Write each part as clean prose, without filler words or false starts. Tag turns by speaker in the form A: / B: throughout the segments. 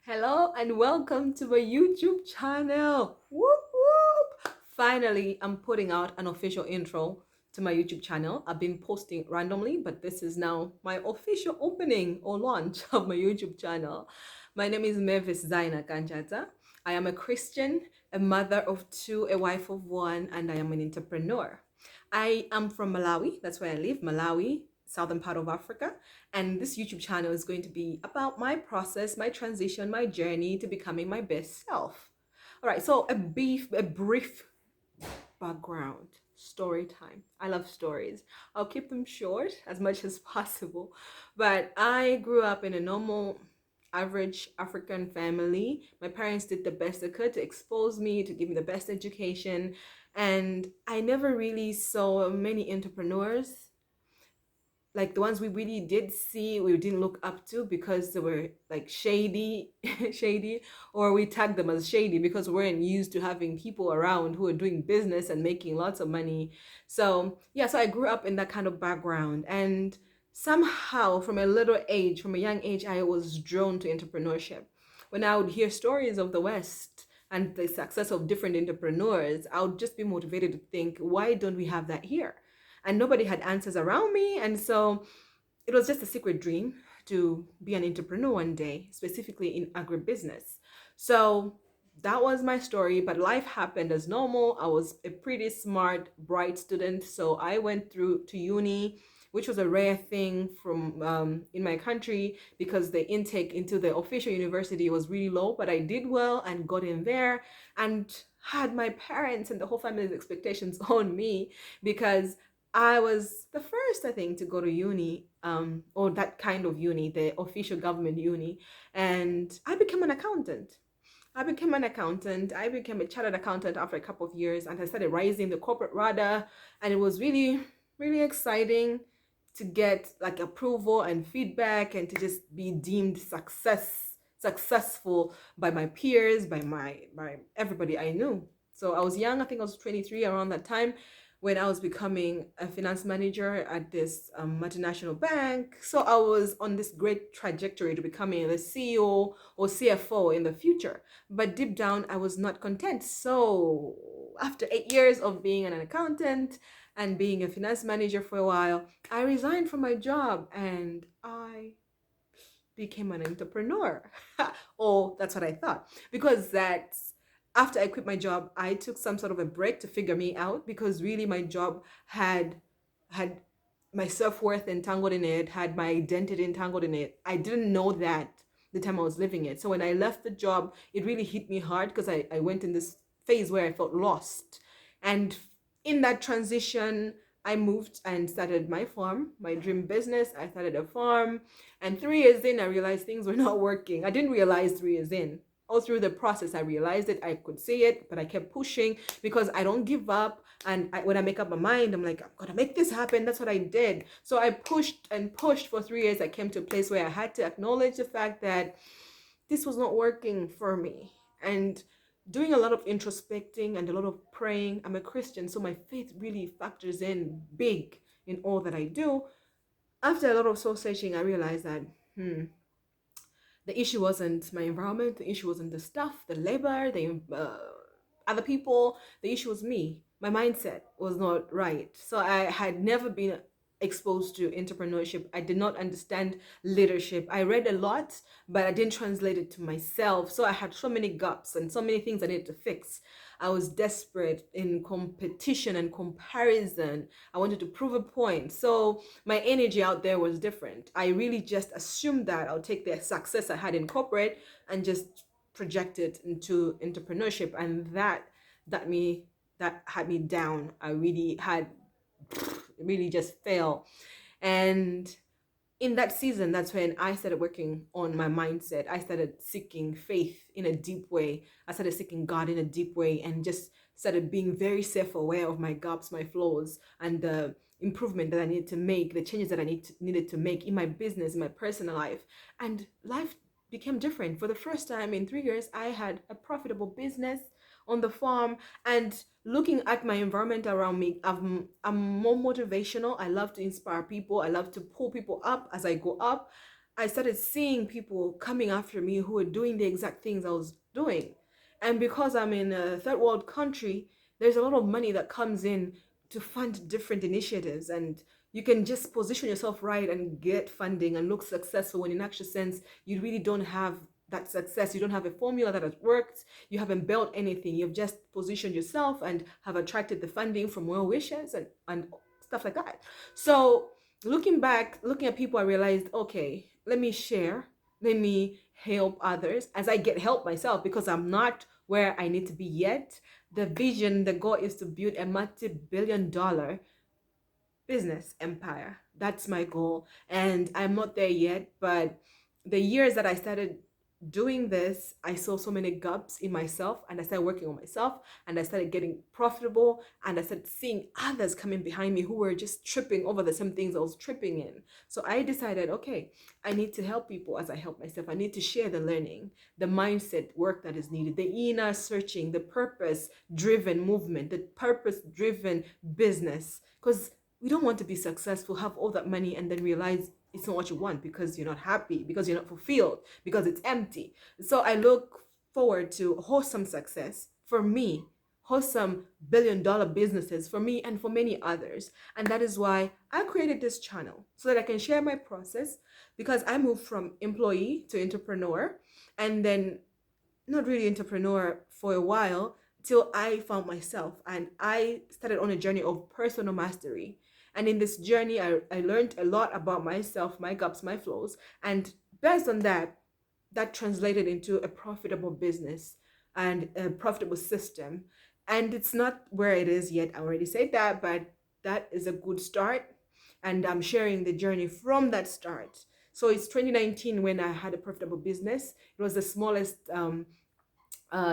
A: Hello and welcome to my YouTube channel. Whoop whoop! Finally, I'm putting out an official intro to my YouTube channel. I've been posting randomly, but this is now my official opening or launch of my YouTube channel. My name is Mavis Zaina Kanchata. I am a Christian, a mother of two, a wife of one, and I am an entrepreneur. I am from Malawi. That's where I live, Malawi, southern part of Africa. And this YouTube channel is going to be about my process, my transition, my journey to becoming my best self. All right, so a brief background story time. I love stories. I'll keep them short as much as possible. But I grew up in a normal average African family. My parents did the best they could to expose me, to give me the best education, and I never really saw many entrepreneurs like the ones we really did see we didn't look up to because they were like shady shady, or we tagged them as shady because we weren't used to having people around who are doing business and making lots of money. So yeah, so I grew up in that kind of background, and somehow from a little age, from a young age, I was drawn to entrepreneurship. When I would hear stories of the West and the success of different entrepreneurs, I would just be motivated to think, why don't we have that here? And nobody had answers around me. And so it was just a secret dream to be an entrepreneur one day, specifically in agribusiness. So that was my story, but life happened as normal. I was a pretty smart, bright student. So I went through to uni, which was a rare thing from in my country because the intake into the official university was really low, but I did well and got in there and had my parents and the whole family's expectations on me because I was the first, I think, to go to uni, or that kind of uni, the official government uni, and I became an accountant. I became a chartered accountant after a couple of years, and I started rising the corporate ladder, and it was really, really exciting to get like approval and feedback, and to just be deemed successful by my peers, by everybody I knew. So I was young. I think I was 23 around that time when I was becoming a finance manager at this multinational bank. So I was on this great trajectory to becoming the CEO or CFO in the future. But deep down, I was not content. So after 8 years of being an accountant and being a finance manager for a while, I resigned from my job and I became an entrepreneur. Oh, that's what I thought. Because that's after I quit my job, I took some sort of a break to figure me out because really my job had my self-worth entangled in it, had my identity entangled in it. I didn't know that the time I was living it. So when I left the job, it really hit me hard because I went in this phase where I felt lost. And in that transition, I moved and started my farm, my dream business. I started a farm, and 3 years in, I realized things were not working. I didn't realize 3 years in. All through the process, I realized it. I could see it, but I kept pushing because I don't give up. And when I make up my mind, I'm like, I'm gonna make this happen. That's what I did. So I pushed and pushed for 3 years. I came to a place where I had to acknowledge the fact that this was not working for me. And doing a lot of introspecting and a lot of praying. I'm a Christian, so my faith really factors in big in all that I do. After a lot of soul searching, I realized that the issue wasn't my environment, the issue wasn't the stuff, the labor, the other people. The issue was me. My mindset was not right. So I had never been exposed to entrepreneurship. I did not understand leadership. I read a lot, but I didn't translate it to myself. So I had so many gaps and so many things I needed to fix. I was desperate in competition and comparison. I wanted to prove a point. So my energy out there was different. I really just assumed that I'll take the success I had in corporate and just project it into entrepreneurship, and that had me down. I really had really just fail. And in that season, that's when I started working on my mindset. I started seeking faith in a deep way. I started seeking God in a deep way and just started being very self-aware of my gaps, my flaws, and the improvement that I needed to make, the changes that needed to make in my business, in my personal life. And life became different. For the first time in 3 years, I had a profitable business on the farm, and looking at my environment around me, I'm more motivational. I love to inspire people. I love to pull people up as I go up. I started seeing people coming after me who were doing the exact things I was doing. And because I'm in a third world country, there's a lot of money that comes in to fund different initiatives. And you can just position yourself right and get funding and look successful when in actual sense, you really don't have that success. You don't have a formula that has worked. You haven't built anything. You've just positioned yourself and have attracted the funding from well wishers and stuff like that. So looking back, looking at people, I realized, okay, let me share, let me help others as I get help myself because I'm not where I need to be yet. The vision, the goal is to build a multi-billion-dollar business empire. That's my goal. And I'm not there yet, but the years that I started doing this, I saw so many gaps in myself and I started working on myself and I started getting profitable and I started seeing others coming behind me who were just tripping over the same things I was tripping in. So I decided, okay, I need to help people as I help myself. I need to share the learning, the mindset work that is needed, the inner searching, the purpose driven movement, the purpose driven business. Because we don't want to be successful, have all that money, and then realize it's not what you want because you're not happy, because you're not fulfilled, because it's empty. So I look forward to wholesome success for me, wholesome billion-dollar businesses for me and for many others. And that is why I created this channel so that I can share my process because I moved from employee to entrepreneur and then not really entrepreneur for a while till I found myself and I started on a journey of personal mastery. And in this journey, I learned a lot about myself, my gaps, my flaws. And based on that, that translated into a profitable business and a profitable system. And it's not where it is yet. I already said that, but that is a good start. And I'm sharing the journey from that start. So it's 2019 when I had a profitable business. It was the smallest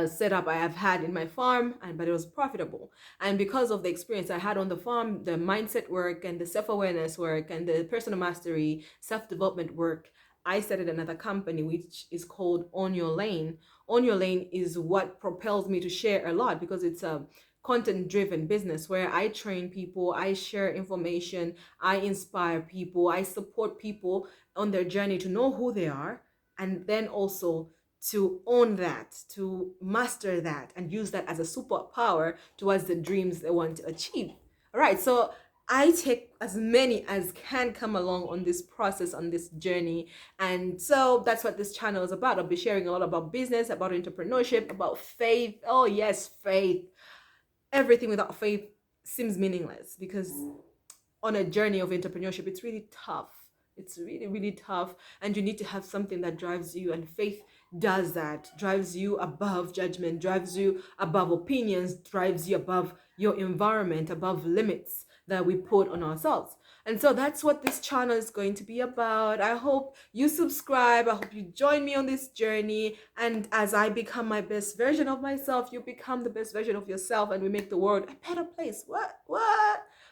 A: setup I have had in my farm, but it was profitable. And because of the experience I had on the farm, the mindset work and the self-awareness work and the personal mastery, self-development work, I started another company which is called On Your Lane. On Your Lane is what propels me to share a lot because it's a content driven business where I train people, I share information, I inspire people, I support people on their journey to know who they are and then also to own that, to master that, and use that as a superpower towards the dreams they want to achieve. All right, so I take as many as can come along on this process, on this journey. And so that's what this channel is about. I'll be sharing a lot about business, about entrepreneurship, about faith. Oh, yes, faith. Everything without faith seems meaningless because on a journey of entrepreneurship, it's really tough. It's really, really tough. And you need to have something that drives you. And faith does that, drives you above judgment, drives you above opinions, drives you above your environment, above limits that we put on ourselves. And so that's what this channel is going to be about. I hope you subscribe. I hope you join me on this journey. And as I become my best version of myself, you become the best version of yourself and we make the world a better place. What?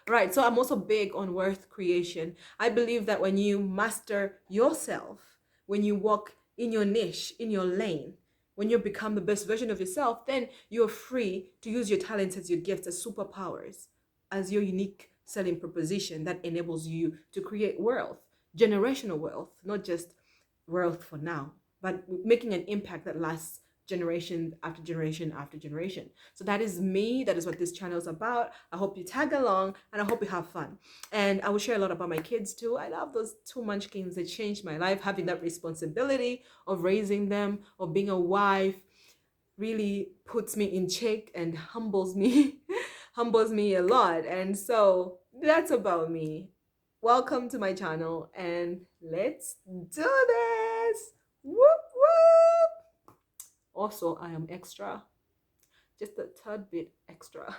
A: Right. So I'm also big on worth creation. I believe that when you master yourself, when you walk in your niche, in your lane, when you become the best version of yourself, then you're free to use your talents as your gifts, as superpowers, as your unique selling proposition that enables you to create wealth, generational wealth, not just wealth for now, but making an impact that lasts generation after generation after generation. So that is me. That is what this channel is about. I hope you tag along and I hope you have fun. And I will share a lot about my kids too. I love those two munchkins. They changed my life. Having that responsibility of raising them, of being a wife, really puts me in check and humbles me, humbles me a lot. And so that's about me. Welcome to my channel and let's do this. Whoop, whoop. Also, I am extra, just a tad bit extra.